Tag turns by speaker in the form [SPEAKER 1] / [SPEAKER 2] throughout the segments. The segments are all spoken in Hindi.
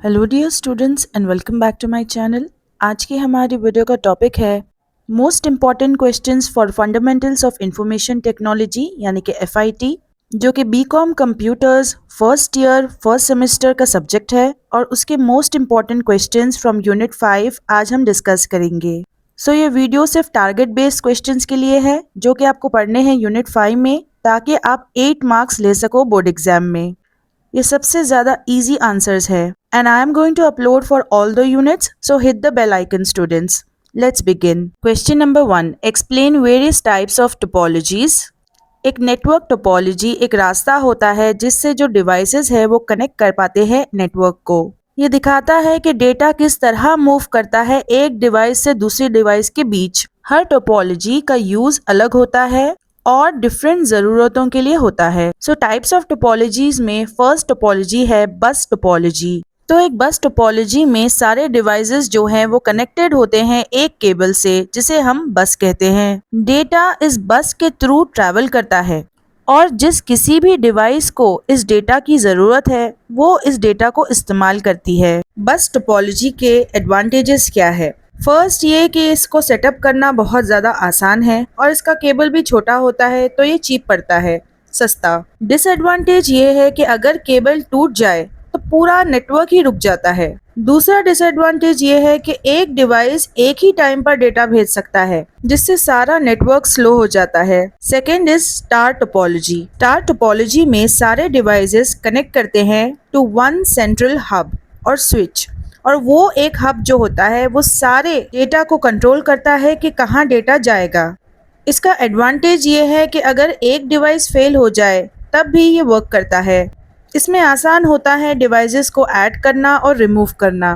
[SPEAKER 1] Hello dear students and welcome back to my channel. आज की हमारी वीडियो का टॉपिक है most important questions for fundamentals of information technology यानी कि एफआईटी, जो कि BCom computers first year first semester का सब्जेक्ट है और उसके most important questions from unit 5 आज हम डिस्कस करेंगे। सो ये वीडियो सिर्फ टारगेट बेस्ड क्वेश्चंस के लिए है जो कि आपको पढ़ने हैं यूनिट 5 में, ताकि आप 8 मार्क्स ले सको बोर्ड एग्जाम में। ये सबसे ज़्यादा easy आंसर्स है and I am going to upload for all the units, so hit the bell icon students. Let's begin. Question number 1. Explain various types of topologies. एक नेटवर्क टोपोलॉजी एक रास्ता होता है जिससे जो डिवाइसेस है वो कनेक्ट कर पाते हैं नेटवर्क को। ये दिखाता है कि डेटा किस तरह मूव करता है एक डिवाइस से दूसरी डिवाइस के बीच। हर टोपोलॉजी का यूज अलग होता है और डिफरेंट जरूरतों के लिए होता है। सो टाइप्स ऑफ टोपोलॉजीज में फर्स्ट टोपोलॉजी है बस टोपोलॉजी। तो एक बस टोपोलॉजी में सारे डिवाइसेस जो हैं वो कनेक्टेड होते हैं एक केबल से, जिसे हम बस कहते हैं। डेटा इस बस के थ्रू ट्रैवल करता है और जिस किसी भी डिवाइस को इस डेटा की जरूरत है वो इस डेटा को इस्तेमाल करती है। बस टोपोलॉजी के एडवांटेजेस क्या है? फर्स्ट ये कि इसको सेटअप करना बहुत ज़्यादा आसान है और इसका केबल भी छोटा होता है तो ये चीप पड़ता है, सस्ता। डिसएडवांटेज ये है कि अगर केबल टूट जाए तो पूरा नेटवर्क ही रुक जाता है। दूसरा डिसएडवांटेज ये है कि एक डिवाइस एक ही टाइम पर डेटा भेज सकता है जिससे सारा नेटवर्क स्लो हो जाता है। Second is star topology. Star topology में सारे डिवाइसेस कनेक्ट करते हैं टू वन सेंट्रल हब और स्विच, और वो एक हब जो होता है वो सारे डेटा को कंट्रोल करता है कि कहाँ डेटा जाएगा। इसका एडवांटेज ये है कि अगर एक डिवाइस फेल हो जाए तब भी ये वर्क करता है। इसमें आसान होता है डिवाइसेस को ऐड करना और रिमूव करना।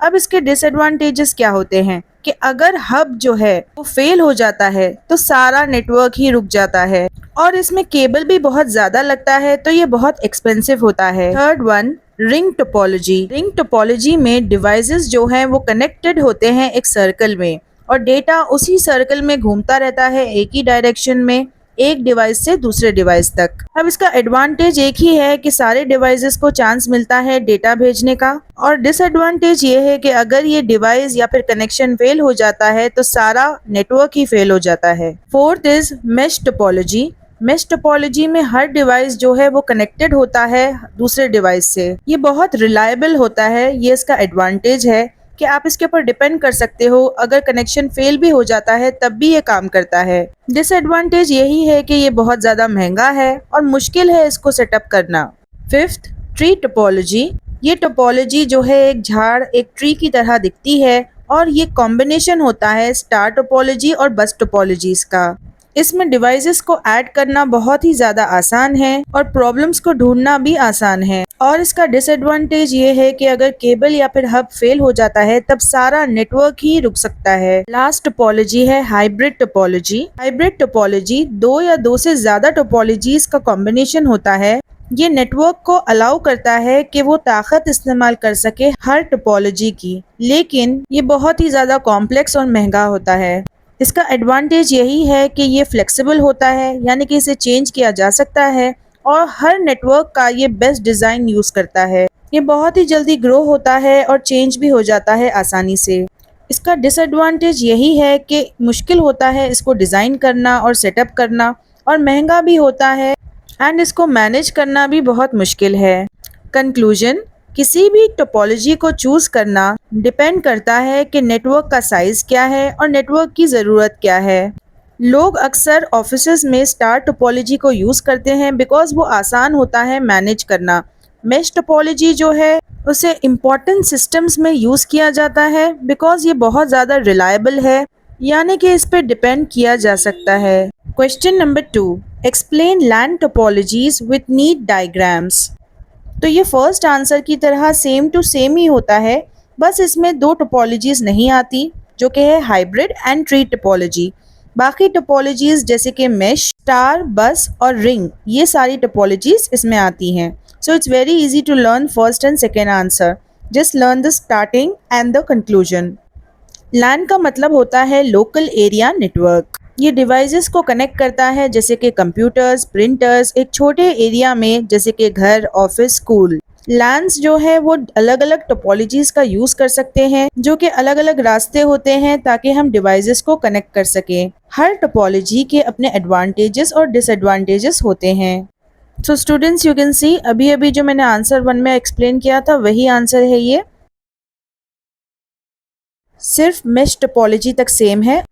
[SPEAKER 1] अब इसके डिसएडवांटेजेस क्या होते हैं कि अगर हब जो है वो फेल हो जाता है तो सारा नेटवर्क ही रुक जाता है और इसमें केबल भी बहुत ज़्यादा लगता है तो ये बहुत एक्सपेंसिव होता है। Third one, ring topology. Ring topology में डिवाइसेस जो हैं वो कनेक्टेड होते हैं एक सर्कल में और डेटा उसी सर्कल में घूमता रहता है एक ही डायरेक्शन में, एक डिवाइस से दूसरे डिवाइस तक। अब इसका एडवांटेज एक ही है कि सारे डिवाइसेस को चांस मिलता है डेटा भेजने का, और डिसएडवांटेज ये है कि अगर ये डिवाइस या फिर कनेक्शन फेल हो जाता है तो सारा नेटवर्क ही फेल हो जाता है। Fourth is mesh topology. Mesh topology में हर डिवाइस जो है वो कनेक्टेड होता है दूसरे डिवाइस से। ये बहुत रिलायबल होता है, ये इसका एडवांटेज है कि आप इसके ऊपर डिपेंड कर सकते हो, अगर कनेक्शन फेल भी हो जाता है तब भी ये काम करता है। डिसएडवांटेज यही है कि ये बहुत ज़्यादा महंगा है और मुश्किल है इसको सेटअप करना। Fifth, tree topology. ये टोपोलॉजी जो है एक झाड़ एक ट्री की तरह दिखती है और ये कॉम्बिनेशन होता है स्टार टोपोलॉजी और बस टोपोलॉजीज का। इसमें डिवाइसेस को ऐड करना बहुत ही ज़्यादा आसान है और प्रॉब्लम्स को ढूंढना भी आसान है। और इसका डिसएडवांटेज ये है कि अगर केबल या फिर हब फेल हो जाता है तब सारा नेटवर्क ही रुक सकता है। लास्ट टोपोलॉजी है हाइब्रिड टोपोलॉजी। हाइब्रिड टोपोलॉजी दो या दो से ज़्यादा टोपोलॉजीज का कॉम्बिनेशन होता है। ये नेटवर्क को अलाउ करता है कि वो ताकत इस्तेमाल कर सके हर टोपोलॉजी की, लेकिन ये बहुत ही ज़्यादा कॉम्प्लेक्स और महंगा होता है। इसका एडवांटेज यही है कि ये फ्लेक्सिबल होता है, यानी कि इसे चेंज किया जा सकता है और हर नेटवर्क का ये बेस्ट डिज़ाइन यूज़ करता है। ये बहुत ही जल्दी ग्रो होता है और चेंज भी हो जाता है आसानी से। इसका डिसएडवांटेज यही है कि मुश्किल होता है इसको डिज़ाइन करना और सेटअप करना, और महंगा भी होता है एंड इसको मैनेज करना भी बहुत मुश्किल है। कंक्लूजन, किसी भी टोपोलॉजी को चूज़ करना डिपेंड करता है कि नेटवर्क का साइज़ क्या है और नेटवर्क की ज़रूरत क्या है। लोग अक्सर ऑफिसेज में स्टार टोपोलॉजी को यूज़ करते हैं बिकॉज वो आसान होता है मैनेज करना। मेश टोपोलॉजी जो है उसे इम्पॉर्टेंट सिस्टम्स में यूज़ किया जाता है बिकॉज ये बहुत ज़्यादा रिलायबल है, यानी कि इस पर डिपेंड किया जा सकता है। Question number 2, explain LAN topologies with neat diagrams. तो ये फर्स्ट आंसर की तरह सेम टू सेम ही होता है, बस इसमें दो टोपोलॉजीज नहीं आती जो कि है हाइब्रिड एंड ट्री टोपोलॉजी। बाकी टोपोलॉजीज जैसे कि मेश, स्टार, बस और रिंग, ये सारी टोपोलॉजीज इसमें आती हैं। So it's very easy to learn first and second answer. Just learn the starting and the conclusion. LAN का मतलब होता है लोकल एरिया नेटवर्क। ये डिवाइसेस को कनेक्ट करता है जैसे कि कंप्यूटर्स, प्रिंटर्स, एक छोटे एरिया में जैसे कि घर, ऑफिस, स्कूल। लैन्स जो है वो अलग अलग टोपोलॉजीज का यूज कर सकते हैं, जो कि अलग अलग रास्ते होते हैं ताकि हम डिवाइसेस को कनेक्ट कर सकें। हर टोपोलॉजी के अपने एडवांटेजेस और डिसएडवांटेजेस होते हैं। So students, you can see अभी अभी जो मैंने आंसर 1 में एक्सप्लेन किया था वही आंसर है ये, सिर्फ मेश टोपोलॉजी तक सेम है।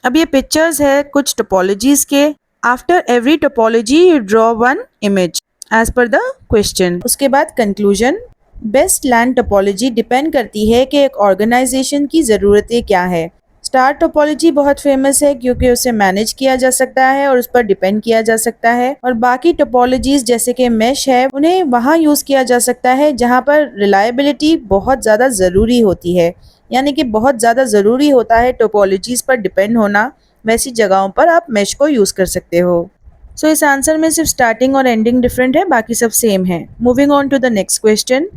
[SPEAKER 1] अब ये पिक्चर्स है कुछ टोपोलॉजीज के। After every topology you draw one image as per the question. उसके बाद conclusion. Best LAN topology depend करती है कि एक ऑर्गेनाइजेशन की ज़रूरतें क्या है। स्टार टोपोलॉजी बहुत फेमस है क्योंकि उसे मैनेज किया जा सकता है और उस पर डिपेंड किया जा सकता है, और बाकी टोपोलॉजीज जैसे कि मेश है उन्हें वहाँ यूज़ किया जा सकता है जहाँ पर रिलायबिलिटी बहुत ज़्यादा ज़रूरी होती है, यानी कि बहुत ज़्यादा ज़रूरी होता है टोपोलॉजीज पर डिपेंड होना। वैसी जगहों पर आप मेश को यूज़ कर सकते हो। सो इस आंसर में सिर्फ स्टार्टिंग और एंडिंग डिफरेंट है, बाकी सब सेम है। Moving on to the next question.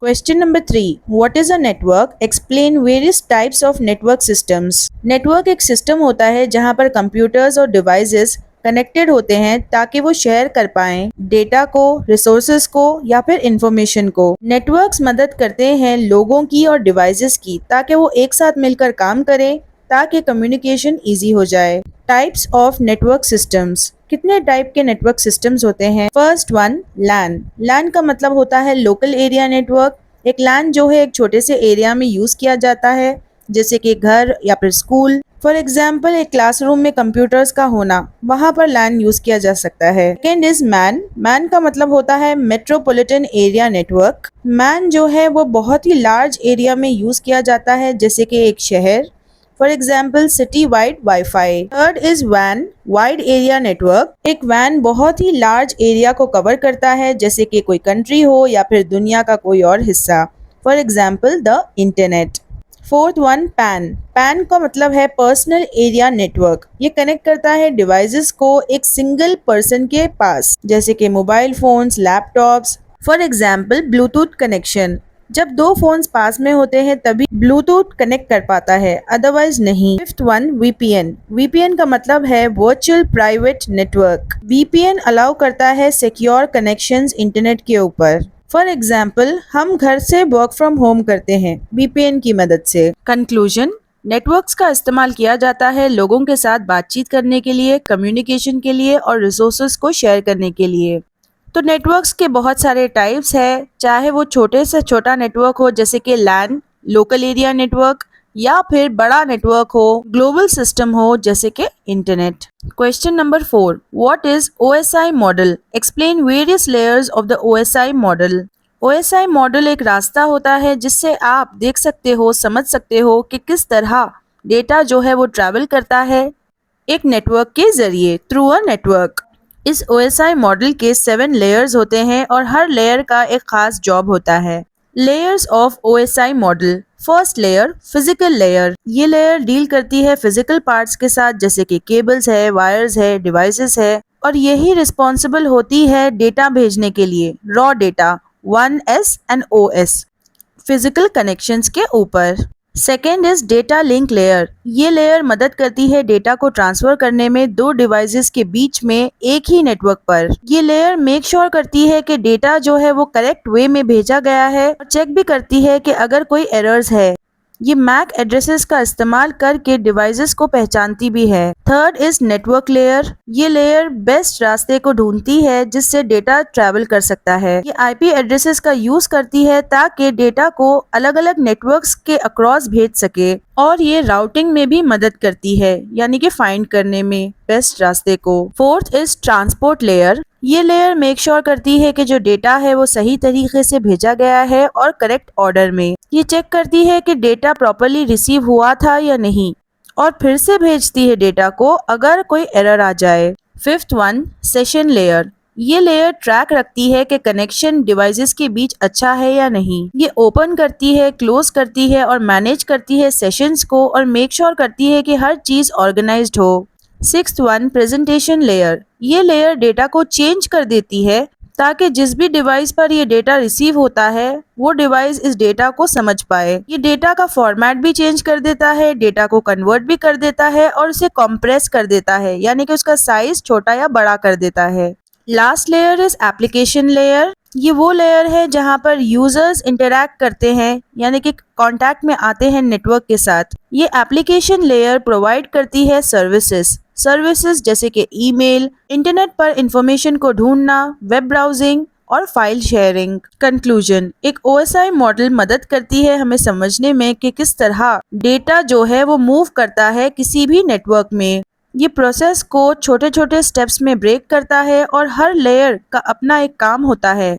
[SPEAKER 1] Question number 3. What is a network? Explain various types of network systems. Network एक सिस्टम होता है जहां पर कंप्यूटर्स और डिवाइसेस कनेक्टेड होते हैं ताकि वो शेयर कर पाएं डेटा को, रिसोर्सेज को या फिर इंफॉर्मेशन को। नेटवर्क्स मदद करते हैं लोगों की और डिवाइसेस की ताकि वो एक साथ मिलकर काम करें ताकि कम्युनिकेशन ईजी हो जाए। Types of network systems. कितने टाइप के नेटवर्क सिस्टम्स होते हैं? फर्स्ट वन, लैन। लैन का मतलब होता है लोकल एरिया नेटवर्क। एक लैन जो है एक छोटे से एरिया में यूज किया जाता है, जैसे कि घर या फिर स्कूल। फॉर एग्जाम्पल, एक क्लासरूम में कंप्यूटर्स का होना, वहां पर लैन यूज किया जा सकता है। Second is man. मैन का मतलब होता है मेट्रोपॉलिटन एरिया नेटवर्क। मैन जो है वो बहुत ही लार्ज एरिया में यूज किया जाता है, जैसे कि एक शहर। For example, city wide wifi. Third is when, wide area network. एक वैन बहुत ही लार्ज एरिया को कवर करता है, जैसे कि कोई कंट्री हो या फिर दुनिया का कोई और हिस्सा। For example, the internet. Fourth one, pan. Pan का मतलब है पर्सनल एरिया नेटवर्क। ये कनेक्ट करता है डिवाइसेस को एक सिंगल पर्सन के पास, जैसे कि mobile phones, laptops. For example, Bluetooth connection. जब दो फोन्स पास में होते हैं तभी ब्लूटूथ कनेक्ट कर पाता है, अदरवाइज नहीं। Fifth one, VPN. वीपीएन का मतलब है virtual private network. VPN allow करता है सिक्योर कनेक्शंस इंटरनेट के ऊपर। फॉर एग्जाम्पल, हम घर से वर्क फ्रॉम होम करते हैं वीपीएन की मदद से। कंक्लूजन। नेटवर्क्स का इस्तेमाल किया जाता है लोगों के साथ बातचीत करने के लिए, कम्युनिकेशन के लिए और रिसोर्सेज को शेयर करने के लिए। तो नेटवर्क्स के बहुत सारे टाइप्स है, चाहे वो छोटे से छोटा नेटवर्क हो जैसे कि लैन, लोकल एरिया नेटवर्क, या फिर बड़ा नेटवर्क हो, ग्लोबल सिस्टम हो जैसे कि internet. Question number 4. What is OSI model? Explain various layers of the OSI model. OSI model एक रास्ता होता है जिससे आप देख सकते हो, समझ सकते हो कि किस तरह डेटा जो है वो ट्रैवल करता है एक नेटवर्क के जरिए, थ्रू अ नेटवर्क। इस OSI मॉडल के 7 लेयर्स होते हैं और हर लेयर का एक खास जॉब होता है। Layers of OSI model. First layer, physical layer. ये लेयर डील करती है फिजिकल पार्ट्स के साथ, जैसे कि केबल्स है, वायर्स है, डिवाइसेस है, और यही रिस्पॉन्सिबल होती है डेटा भेजने के लिए, raw data 1S and OS, physical connections के ऊपर। Second is data link layer. ये लेयर मदद करती है डेटा को ट्रांसफर करने में दो डिवाइसेस के बीच में एक ही नेटवर्क पर। ये लेयर मेक श्योर करती है कि डेटा जो है वो करेक्ट वे में भेजा गया है और चेक भी करती है कि अगर कोई एरर्स है। ये मैक एड्रेसेस का इस्तेमाल करके डिवाइसेस को पहचानती भी है। Third is network layer. ये लेयर बेस्ट रास्ते को ढूंढती है जिससे डेटा ट्रैवल कर सकता है। ये आईपी एड्रेसेस का यूज करती है ताकि डेटा को अलग अलग नेटवर्क्स के अक्रॉस भेज सके, और ये राउटिंग में भी मदद करती है, यानी कि फाइंड करने में बेस्ट रास्ते को। Fourth is transport layer. ये लेयर मेक श्योर करती है कि जो डेटा है वो सही तरीके से भेजा गया है और करेक्ट ऑर्डर में। ये चेक करती है कि डेटा प्रॉपर्ली रिसीव हुआ था या नहीं, और फिर से भेजती है डेटा को अगर कोई एरर आ जाए। Fifth one, session layer. ये लेयर ट्रैक रखती है कि कनेक्शन डिवाइसेस के बीच अच्छा है या नहीं। ये ओपन करती है, क्लोज करती है और मैनेज करती है सेशंस को, और मेक श्योर करती है कि हर चीज ऑर्गेनाइज्ड हो। Sixth one, presentation layer. ये लेयर डेटा को चेंज कर देती है ताकि जिस भी डिवाइस पर ये डेटा रिसीव होता है वो डिवाइस इस डेटा को समझ पाए। ये डेटा का फॉर्मेट भी चेंज कर देता है, डेटा को कन्वर्ट भी कर देता है और उसे कॉम्प्रेस कर देता है, यानी कि उसका साइज छोटा या बड़ा कर देता है। Last layer is application layer. ये वो लेयर है जहां पर यूजर्स इंटरैक्ट करते हैं, यानी कि कांटेक्ट में आते हैं नेटवर्क के साथ। ये एप्लीकेशन लेयर प्रोवाइड करती है सर्विसेज जैसे कि ईमेल, इंटरनेट पर इंफॉर्मेशन को ढूंढना, वेब ब्राउजिंग और फाइल शेयरिंग। कंक्लूजन, एक OSI मॉडल मदद करती है हमें समझने में कि किस तरह डेटा जो है वो मूव करता है किसी भी नेटवर्क में। ये प्रोसेस को छोटे छोटे स्टेप्स में ब्रेक करता है और हर लेयर का अपना एक काम होता है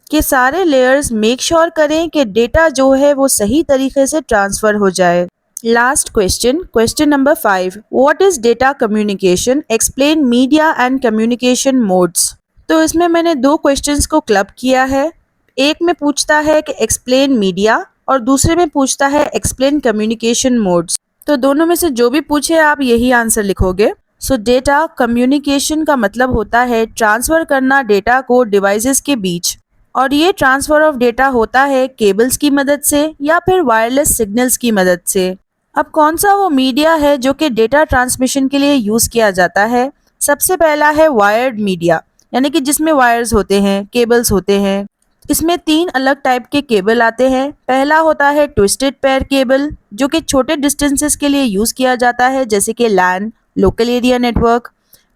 [SPEAKER 1] कि सारे लेयर्स मेक श्योर करें कि डेटा जो है वो सही तरीके से ट्रांसफर हो जाए। Last question number 5, what is data communication, explain media and communication modes. तो इसमें मैंने दो क्वेश्चंस को क्लब किया है। एक में पूछता है कि एक्सप्लेन मीडिया और दूसरे में पूछता है एक्सप्लेन कम्युनिकेशन मोड्स। तो दोनों में से जो भी पूछे आप यही आंसर लिखोगे। सो डेटा कम्युनिकेशन का मतलब होता है ट्रांसफर करना डेटा को डिवाइसेस के बीच, और ये ट्रांसफर ऑफ डेटा होता है केबल्स की मदद से या फिर वायरलेस सिग्नल्स की मदद से। अब कौन सा वो मीडिया है जो कि डेटा ट्रांसमिशन के लिए यूज किया जाता है? सबसे पहला है वायर्ड मीडिया, यानी कि जिसमें वायर्स होते हैं, केबल्स होते हैं। इसमें 3 अलग टाइप के केबल आते हैं। पहला होता है ट्विस्टेड पेयर केबल, जो कि छोटे डिस्टेंसेस के लिए यूज किया जाता है जैसे कि लैन, लोकल एरिया नेटवर्क।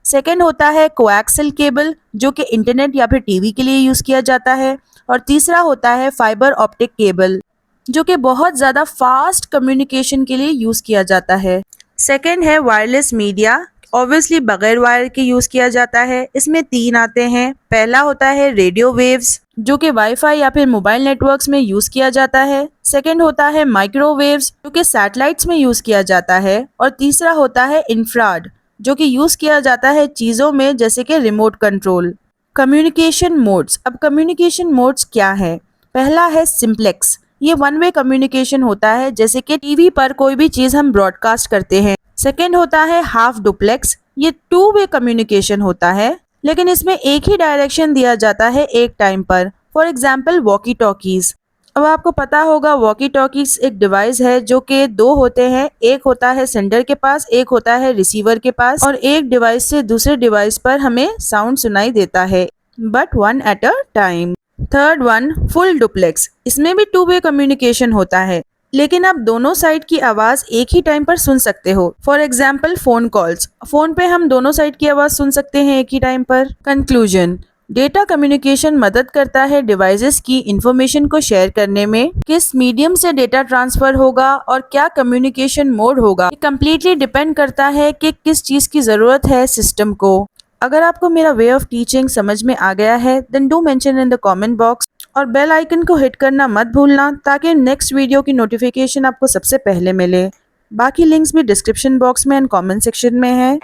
[SPEAKER 1] सेकेंड होता है कोएक्सियल केबल, जो कि इंटरनेट या फिर टीवी के लिए यूज किया जाता है। और तीसरा होता है फाइबर ऑप्टिक केबल, जो कि बहुत ज़्यादा फास्ट कम्युनिकेशन के लिए यूज किया जाता है। सेकेंड है वायरलेस मीडिया, ऑब्वियसली बगैर वायर के यूज किया जाता है। इसमें 3 आते हैं। पहला होता है रेडियो वेव्स, जो कि वाईफाई या फिर मोबाइल नेटवर्क्स में यूज किया जाता है। सेकेंड होता है माइक्रोवेव्स, जो कि सैटेलाइट्स में यूज किया जाता है। और तीसरा होता है इंफ्रारेड, जो कि यूज किया जाता है चीजों में जैसे कि रिमोट कंट्रोल। कम्युनिकेशन मोड्स, अब कम्युनिकेशन मोड्स क्या है? पहला है सिंप्लेक्स, ये वन वे कम्युनिकेशन होता है, जैसे कि टीवी पर कोई भी चीज हम ब्रॉडकास्ट करते हैं। सेकेंड होता है हाफ डुप्लेक्स, ये 2 वे कम्युनिकेशन होता है, लेकिन इसमें एक ही डायरेक्शन दिया जाता है एक टाइम पर। For example walkie talkies. अब आपको पता होगा वॉकी टॉकीज एक डिवाइस है जो कि 2 होते हैं, एक होता है सेंडर के पास, एक होता है रिसीवर के पास, और एक डिवाइस से दूसरे डिवाइस पर हमें साउंड सुनाई देता है, but one at a time. Third one full duplex, इसमें भी 2 वे कम्युनिकेशन होता है, लेकिन आप दोनों साइड की आवाज एक ही टाइम पर सुन सकते हो। For example phone calls, phone पे हम दोनों साइड की आवाज सुन सकते हैं एक ही टाइम पर। कंक्लूजन, डेटा कम्युनिकेशन मदद करता है डिवाइसेस की इंफॉर्मेशन को शेयर करने में। किस मीडियम से डेटा ट्रांसफर होगा और क्या कम्युनिकेशन मोड होगा, ये कम्प्लीटली डिपेंड करता है कि किस चीज की जरूरत है सिस्टम को। अगर आपको मेरा वे ऑफ टीचिंग समझ में आ गया है then do mention in the comment box, और बेल आइकन को हिट करना मत भूलना ताकि नेक्स्ट वीडियो की नोटिफिकेशन आपको सबसे पहले मिले। बाकी लिंक्स भी डिस्क्रिप्शन बॉक्स में एंड कमेंट सेक्शन में है।